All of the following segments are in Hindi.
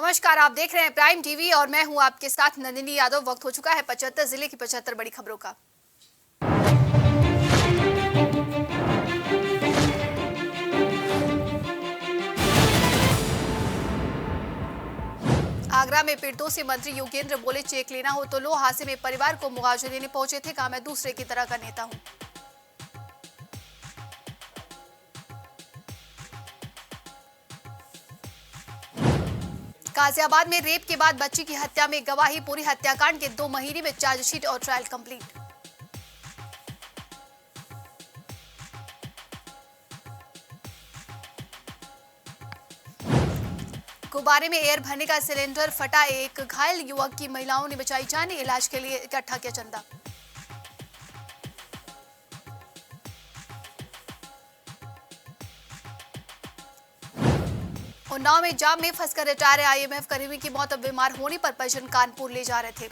नमस्कार, आप देख रहे हैं प्राइम टीवी और मैं हूं आपके साथ नंदिनी यादव। वक्त हो चुका है 75 जिले की 75 बड़ी खबरों का। आगरा में पीड़ितों से मंत्री योगेंद्र बोले, चेक लेना हो तो लो। हादसे में परिवार को मुआवजा देने पहुंचे थे, कहा मैं दूसरे की तरह का नेता हूं। गाजियाबाद में रेप के बाद बच्ची की हत्या में गवाही पूरी। हत्याकांड के 2 महीने में चार्जशीट और ट्रायल कंप्लीट। गुब्बारे में एयर भरने का सिलेंडर फटा, एक घायल युवक की महिलाओं ने बचाई जान। इलाज के लिए इकट्ठा किया चंदा। उन्नाव में जाम में फंसकर रिटायर आईएमएफ कर्मी की मौत। अब बीमार होने पर परिजन कानपुर ले जा रहे थे।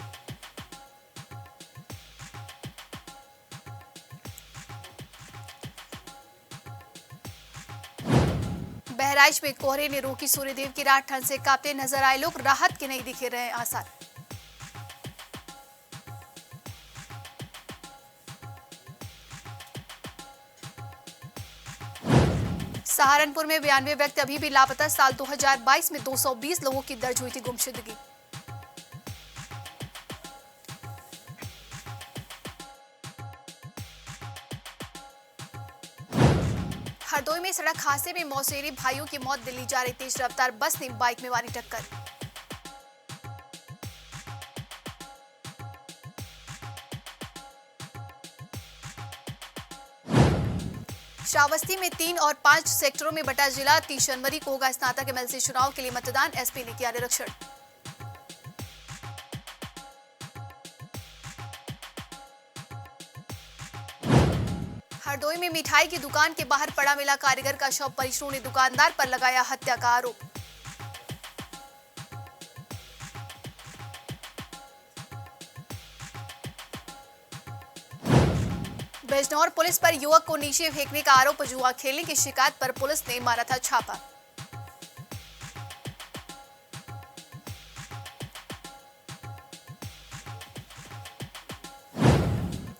बहराइच में कोहरे ने रोकी सूर्यदेव की रात। ठंड से कांपते नजर आए लोग, राहत के नहीं दिखे रहे आसार। सहारनपुर में 92 व्यक्ति अभी भी लापता। साल 2022 में 220 लोगों की दर्ज हुई थी गुमशुदगी। हरदोई में सड़क हादसे में मौसेरी भाइयों की मौत। दिल्ली जा रही तेज रफ्तार बस ने बाइक में मारी टक्कर। श्रावस्ती में 3 और 5 सेक्टरों में बटा जिला। 30 जनवरी को होगा स्नातक एमएलसी चुनाव के लिए मतदान। एसपी ने किया निरीक्षण। हरदोई में मिठाई की दुकान के बाहर पड़ा मिला कारीगर का शव। परिजनों ने दुकानदार पर लगाया हत्या का आरोप। बिजनौर पुलिस पर युवक को नीचे फेंकने का आरोप। जुआ खेलने की शिकायत पर पुलिस ने मारा था छापा।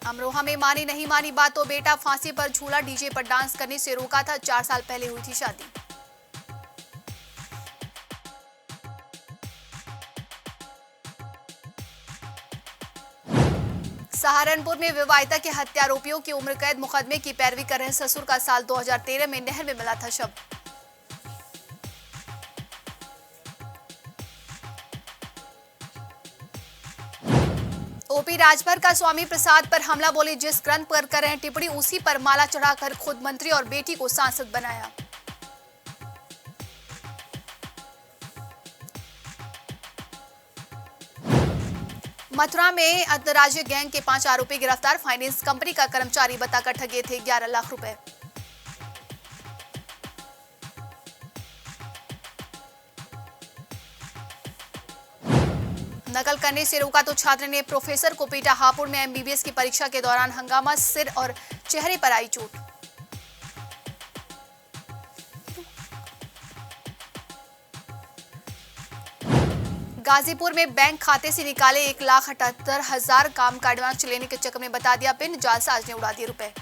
अमरोहा में मानी नहीं मानी बात तो बेटा फांसी पर झूला। डीजे पर डांस करने से रोका था। 4 साल पहले हुई थी शादी। सहारनपुर में विवाहिता के हत्यारोपियों की उम्र कैद। मुकदमे की पैरवी कर रहे ससुर का साल 2013 में नहर में मिला था शव। ओपी राजभर का स्वामी प्रसाद पर हमला। बोले, जिस ग्रंथ पर कर रहे हैं टिप्पणी उसी पर माला चढ़ाकर खुद मंत्री और बेटी को सांसद बनाया। मथुरा में अंतर्राज्यीय गैंग के 5 आरोपी गिरफ्तार। फाइनेंस कंपनी का कर्मचारी बताकर ठगे थे 11 लाख रुपए। नकल करने से रोका तो छात्र ने प्रोफेसर को पीटा। हापुड़ में एमबीबीएस की परीक्षा के दौरान हंगामा। सिर और चेहरे पर आई चोट। गाजीपुर में बैंक खाते से निकाले 1,78,000 काम का एडवांस लेने के चक्कर में बता दिया पिन। जालसाज ने उड़ा दिए रुपए।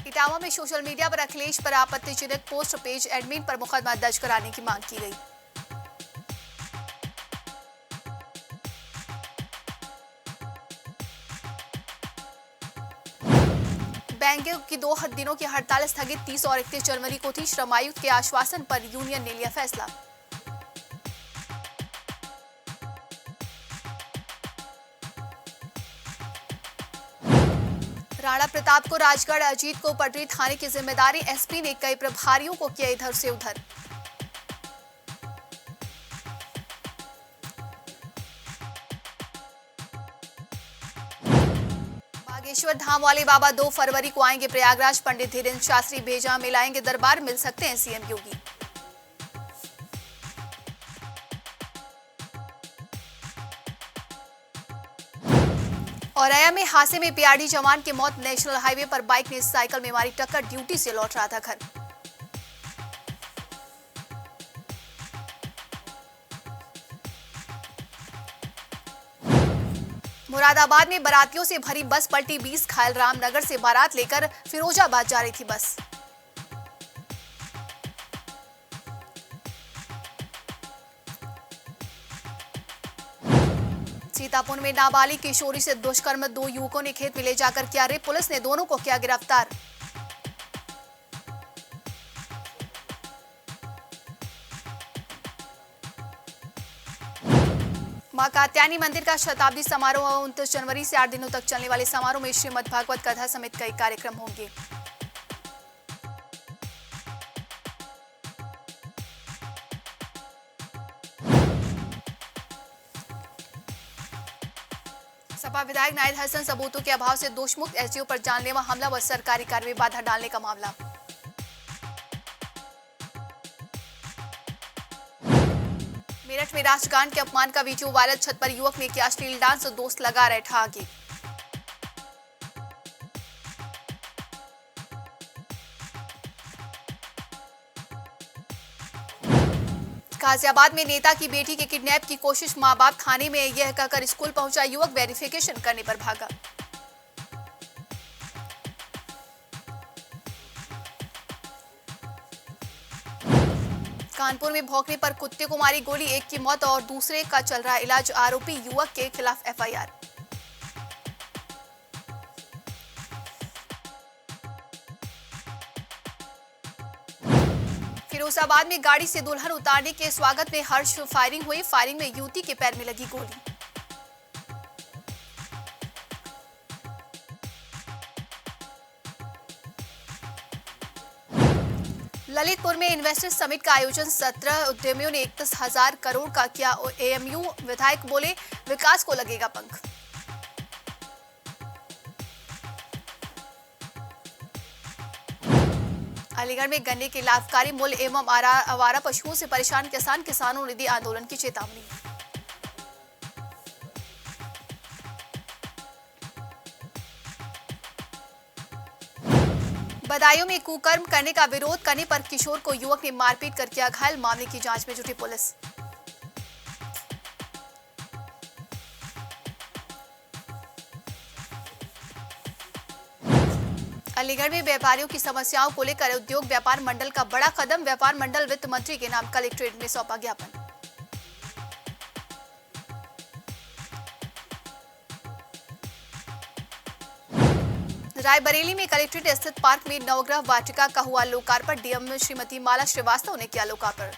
इटावा में सोशल मीडिया पर अखिलेश पर आपत्तिजनक पोस्ट। पेज एडमिन पर मुकदमा दर्ज कराने की मांग की गई। बैंकों की 2 दिनों की हड़ताल स्थगित। 30 और 31 जनवरी को थी। श्रम आयुक्त के आश्वासन पर यूनियन ने लिया फैसला। राणा प्रताप को राजगढ़, अजीत को पटरी थाने की जिम्मेदारी। एसपी ने कई प्रभारियों को किया इधर से उधर। बागेश्वर धाम वाले बाबा 2 फरवरी को आएंगे प्रयागराज। पंडित धीरेन्द्र शास्त्री भेजा में लाएंगे दरबार। मिल सकते हैं सीएम योगी। औरैया में हादसे में पीआरडी जवान की मौत। नेशनल हाईवे पर बाइक ने साइकिल में मारी टक्कर। ड्यूटी से लौट रहा था घर। मुरादाबाद में बारातियों से भरी बस पलटी। 20 घायल। रामनगर से बारात लेकर फिरोजाबाद जा रही थी बस। सीतापुर में नाबालिग किशोरी से दुष्कर्म। 2 युवकों ने खेत में ले जाकर किया रेप। पुलिस ने दोनों को किया गिरफ्तार। मां कात्यायनी मंदिर का शताब्दी समारोह। 29 जनवरी से 8 दिनों तक चलने वाले समारोह में श्रीमद् भागवत कथा समेत कई कार्यक्रम होंगे। सपा विधायक नाहिद हसन सबूतों के अभाव से दोषमुक्त। एसडीओ पर जानलेवा हमला व सरकारी कार्य में बाधा डालने का मामला। मेरठ में राष्ट्रगान के अपमान का वीडियो वायरल। छत पर युवक ने किया अश्लील डांस। दोस्त लगा रहे ठहाके। गाजियाबाद में नेता की बेटी के किडनैप की कोशिश। मां बाप थाने में यह कहकर स्कूल पहुंचा युवक। वेरिफिकेशन करने पर भागा। कानपुर में भौंकने पर कुत्ते को मारी गोली। एक की मौत और दूसरे का चल रहा इलाज। आरोपी युवक के खिलाफ एफआईआर। फिरोजाबाद में गाड़ी से दुल्हन उतारने के स्वागत में हर्ष। फायरिंग हुई। फायरिंग में युवती के पैर में लगी गोली। ललितपुर में इन्वेस्टर समिट का आयोजन। 17 उद्यमियों ने 31,000 करोड़ का किया एएमयू। विधायक बोले विकास को लगेगा पंख। अलीगढ़ में गन्ने के लाभकारी मूल्य एवं आवारा पशुओं से परेशान किसानों ने दी आंदोलन की चेतावनी। बदायूं में कुकर्म करने का विरोध करने पर किशोर को युवक ने मारपीट कर किया घायल। मामले की जांच में जुटी पुलिस। अलीगढ़ में व्यापारियों की समस्याओं को लेकर उद्योग व्यापार मंडल का बड़ा कदम। व्यापार मंडल वित्त मंत्री के नाम कलेक्ट्रेट में सौंपा ज्ञापन। रायबरेली में कलेक्ट्रेट स्थित पार्क में नवग्रह वाटिका का हुआ लोकार्पण। डीएम श्रीमती माला श्रीवास्तव ने किया लोकार्पण।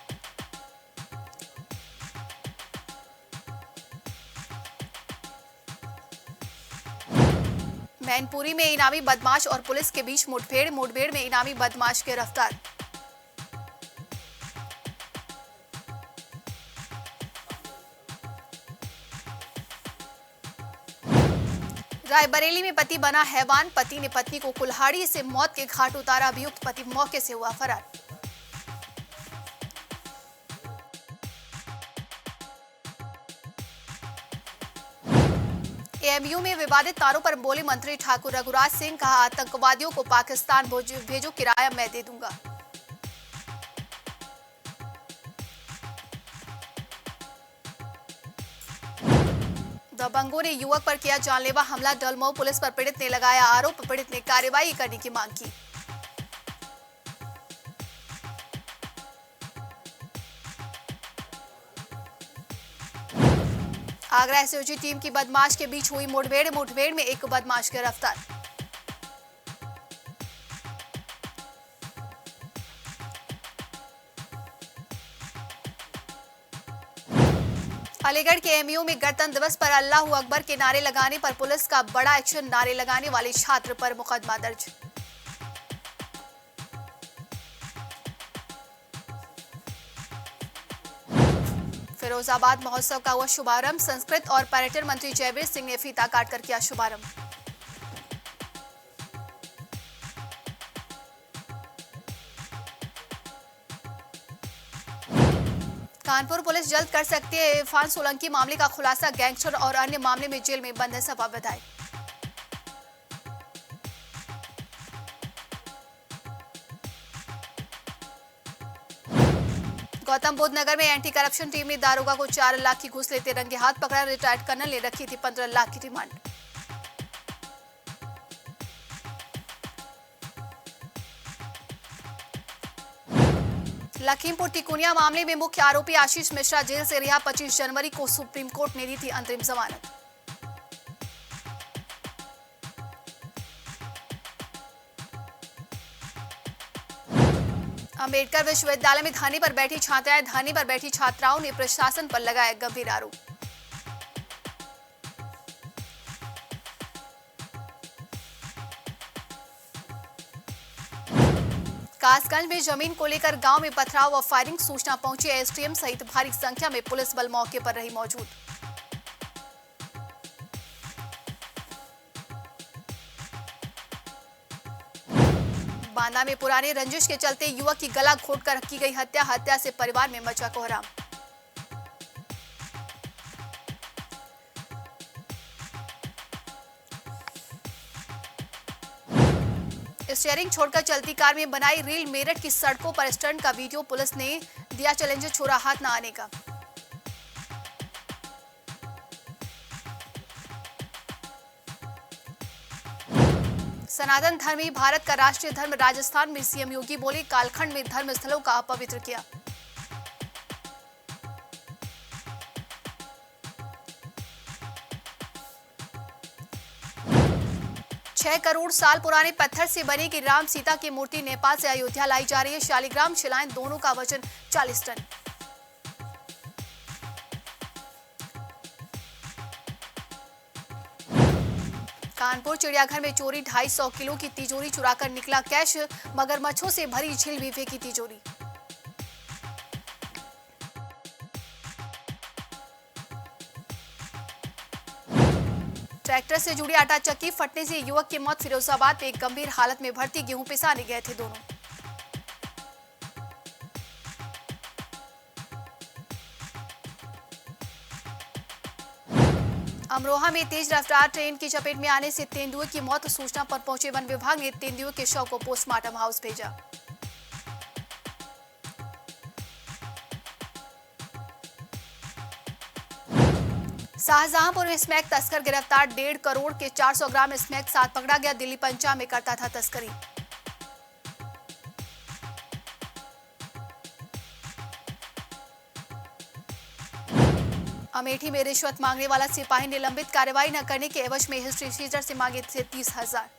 मैनपुरी में इनामी बदमाश और पुलिस के बीच मुठभेड़ में इनामी बदमाश गिरफ्तार। रायबरेली में पति बना हैवान। पति ने पत्नी को कुल्हाड़ी से मौत के घाट उतारा। अभियुक्त पति मौके से हुआ फरार। एएमयू में विवादित तारों पर बोले मंत्री ठाकुर रघुराज सिंह। कहा आतंकवादियों को पाकिस्तान भेजो, किराया मैं दे दूंगा। दबंगों ने युवक पर किया जानलेवा हमला। डलमऊ पुलिस पर पीड़ित ने लगाया आरोप। पीड़ित ने कार्रवाई करने की मांग की। आगरा एसओजी टीम की बदमाश के बीच हुई मुठभेड़ में एक बदमाश गिरफ्तार। अलीगढ़ के एमयू में गणतंत्र दिवस पर अल्लाहू अकबर के नारे लगाने पर पुलिस का बड़ा एक्शन। नारे लगाने वाले छात्र पर मुकदमा दर्ज। फिरोजाबाद महोत्सव का हुआ शुभारंभ। संस्कृत और पर्यटन मंत्री जयवीर सिंह ने फीता काटकर किया शुभारंभ। कानपुर पुलिस जल्द कर सकती है इरफान सोलंकी मामले का खुलासा। गैंगस्टर और अन्य मामले में जेल में बंद है सपा विधायक। गौतम बुद्ध नगर में एंटी करप्शन टीम ने दारोगा को 4 लाख की घूस लेते रंगे हाथ पकड़ा। रिटायर्ड कर्नल ने रखी थी 15 लाख की डिमांड। लखीमपुर तिकोनिया मामले में मुख्य आरोपी आशीष मिश्रा जेल से रिहा। 25 जनवरी को सुप्रीम कोर्ट ने दी थी अंतरिम जमानत। अंबेडकर विश्वविद्यालय में धरने पर बैठी छात्राएं। धरने पर बैठी छात्राओं ने प्रशासन पर लगाया गंभीर आरोप। कासगंज में जमीन को लेकर गांव में पथराव व फायरिंग। सूचना पहुंची एसडीएम सहित भारी संख्या में पुलिस बल मौके पर रही मौजूद। बांदा में पुराने रंजिश के चलते युवक की गला घोटकर की गई हत्या। हत्या से परिवार में मचा कोहराम। स्टीयरिंग छोड़कर चलती कार में बनाई रील। मेरठ की सड़कों पर स्टंट का वीडियो। पुलिस ने दिया चैलेंज छोड़ा हाथ न आने का। सनातन धर्म ही भारत का राष्ट्रीय धर्म। राजस्थान में सीएम योगी बोले कालखंड में धर्म स्थलों का अपवित्र किया। छह करोड़ साल पुराने पत्थर से बनेगी राम सीता की मूर्ति। नेपाल से अयोध्या लाई जा रही है। शालिग्राम शिलाएं दोनों का वजन 40 टन। कानपुर चिड़ियाघर में चोरी। 250 किलो की तिजोरी चुराकर निकला कैश। मगरमच्छों से भरी झील भी फेंकी तिजोरी। ट्रैक्टर से जुड़ी आटा चक्की फटने से युवक की मौत। फिरोजाबाद में एक गंभीर हालत में भर्ती। गेहूं पिसाने गए थे दोनों। अमरोहा में तेज रफ्तार ट्रेन की चपेट में आने से तेंदुए की मौत। सूचना पर पहुंचे वन विभाग ने तेंदुए के शव को पोस्टमार्टम हाउस भेजा। शाहजहांपुर में स्मैक तस्कर गिरफ्तार। 1.5 करोड़ के 400 ग्राम स्मैक साथ पकड़ा गया। दिल्ली पंजाब में करता था तस्करी। अमेठी में रिश्वत मांगने वाला सिपाही निलंबित। कार्रवाई न करने के एवज में हिस्ट्री सीजर से मांगे थे 30,000।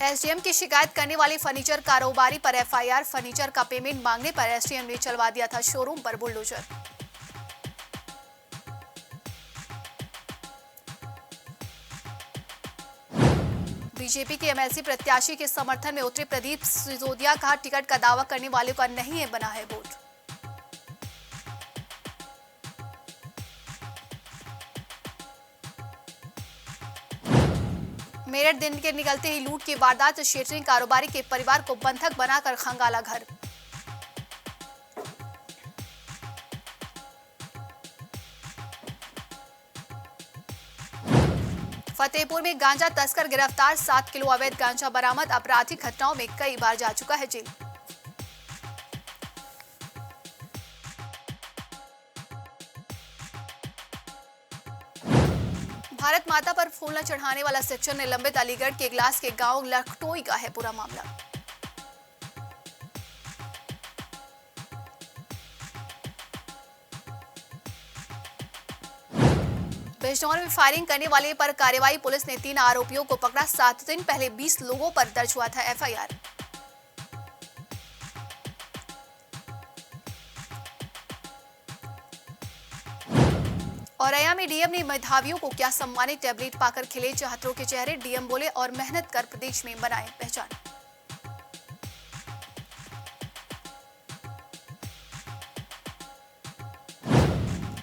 एसडीएम की शिकायत करने वाले फर्नीचर कारोबारी पर एफआईआर। फर्नीचर का पेमेंट मांगने पर एसडीएम ने चलवा दिया था शोरूम पर बुलडोजर। बीजेपी के एमएलसी प्रत्याशी के समर्थन में उतरे प्रदीप सिसोदिया। कहा टिकट का दावा करने वालों का नहीं है बना है वोट। मेरठ दिन के निकलते ही लूट की वारदात। शेटरिंग कारोबारी के परिवार को बंधक बनाकर खंगाला घर। फतेहपुर में गांजा तस्कर गिरफ्तार। 7 किलो अवैध गांजा बरामद। आपराधिक घटनाओं में कई बार जा चुका है जेल। भारत माता पर फूल न चढ़ाने वाला सेक्शन निलंबित। अलीगढ़ के इगलास के गांव लखटोई का है पूरा मामला। बिजनौर में फायरिंग करने वाले पर कार्रवाई। पुलिस ने 3 आरोपियों को पकड़ा। 7 दिन पहले 20 लोगों पर दर्ज हुआ था एफआईआर। औरैया में डीएम ने मेधावियों को क्या सम्मानित। टैबलेट पाकर खिले छात्रों के चेहरे। डीएम बोले और मेहनत कर प्रदेश में बनाए पहचान।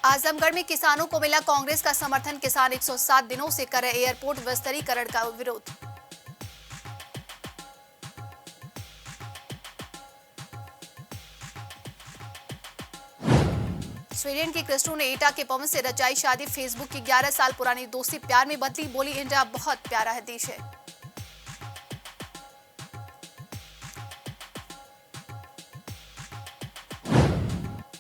आजमगढ़ में किसानों को मिला कांग्रेस का समर्थन। किसान 107 दिनों से कर रहे एयरपोर्ट विस्तारीकरण का विरोध। स्वीडन की क्रिस्टो ने एटा के पवन से रचाई शादी। फेसबुक की 11 साल पुरानी दोस्ती प्यार में बदली। बोली इंडिया बहुत प्यारा है देश है।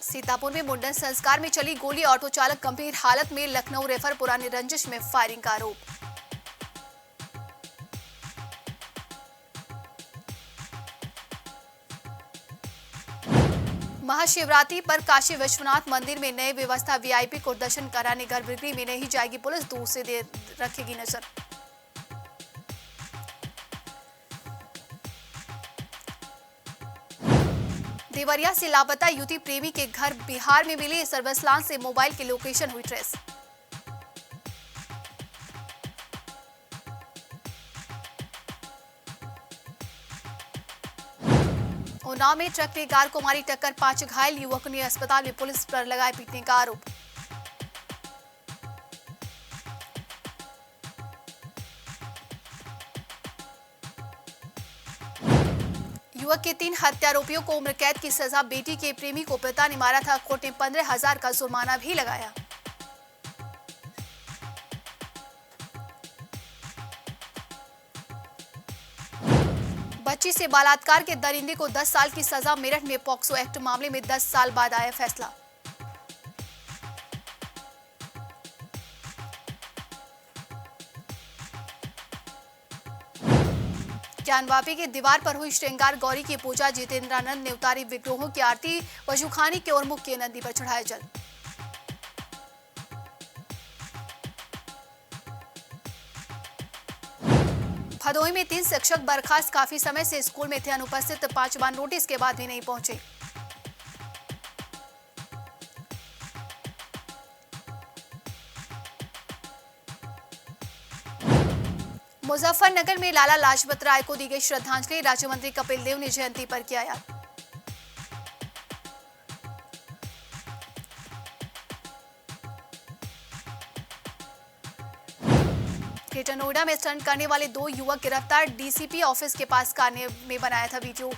सीतापुर में मुंडन संस्कार में चली गोली। ऑटो चालक गंभीर हालत में। लखनऊ रेफर। पुरानी रंजिश में फायरिंग का आरोप। महाशिवरात्रि पर काशी विश्वनाथ मंदिर में नई व्यवस्था। वीआईपी को दर्शन कराने गर्भगृह में नहीं जाएगी पुलिस। दूर से रखेगी नजर। देवरिया से लापता युवती प्रेमी के घर बिहार में मिली। सर्विलांस से मोबाइल की लोकेशन हुई ट्रेस। उन्नाव में ट्रक ने कार को मारी टक्कर। 5 घायल। युवक ने अस्पताल में पुलिस पर लगाए पीटने का आरोप। युवक के 3 हत्यारोपियों को उम्र कैद की सजा। बेटी के प्रेमी को पिता ने मारा था। कोर्ट ने 15,000 का जुर्माना भी लगाया। बच्ची से बलात्कार के दरिंदे को 10 साल की सजा। मेरठ में पॉक्सो एक्ट मामले में 10 साल बाद आया फैसला। ज्ञानवापी की दीवार पर हुई श्रृंगार गौरी की पूजा। जितेंद्रानंद ने उतारी विग्रहों की आरती। वजूखानी के और मुख के नदी पर चढ़ाया जल। भदोही में 3 शिक्षक बर्खास्त। काफी समय से स्कूल में थे अनुपस्थित। 5 बार नोटिस के बाद भी नहीं पहुंचे। मुजफ्फरनगर में लाला लाजपत राय को दी गई श्रद्धांजलि। राज्य मंत्री कपिल देव ने जयंती पर किया याद। ग्रेटर नोएडा में स्टंट करने वाले 2 युवक गिरफ्तार। डीसीपी ऑफिस के पास कार में बनाया था वीडियो।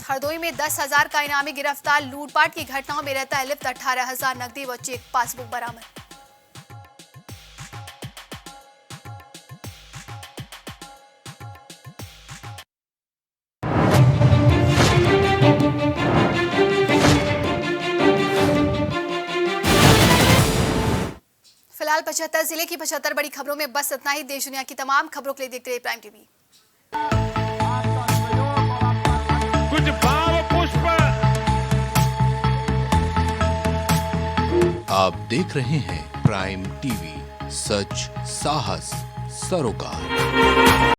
हरदोई में 10,000 का इनामी गिरफ्तार। लूटपाट की घटनाओं में रहता है लिप्त। 18,000 नकदी व चेक पासबुक बरामद। फिलहाल 75 जिले की 75 बड़ी खबरों में बस इतना ही। देश दुनिया की तमाम खबरों के लिए देखते रहिए प्राइम टीवी। कुछ भाव पुष्प। आप देख रहे हैं प्राइम टीवी, सच साहस सरोकार।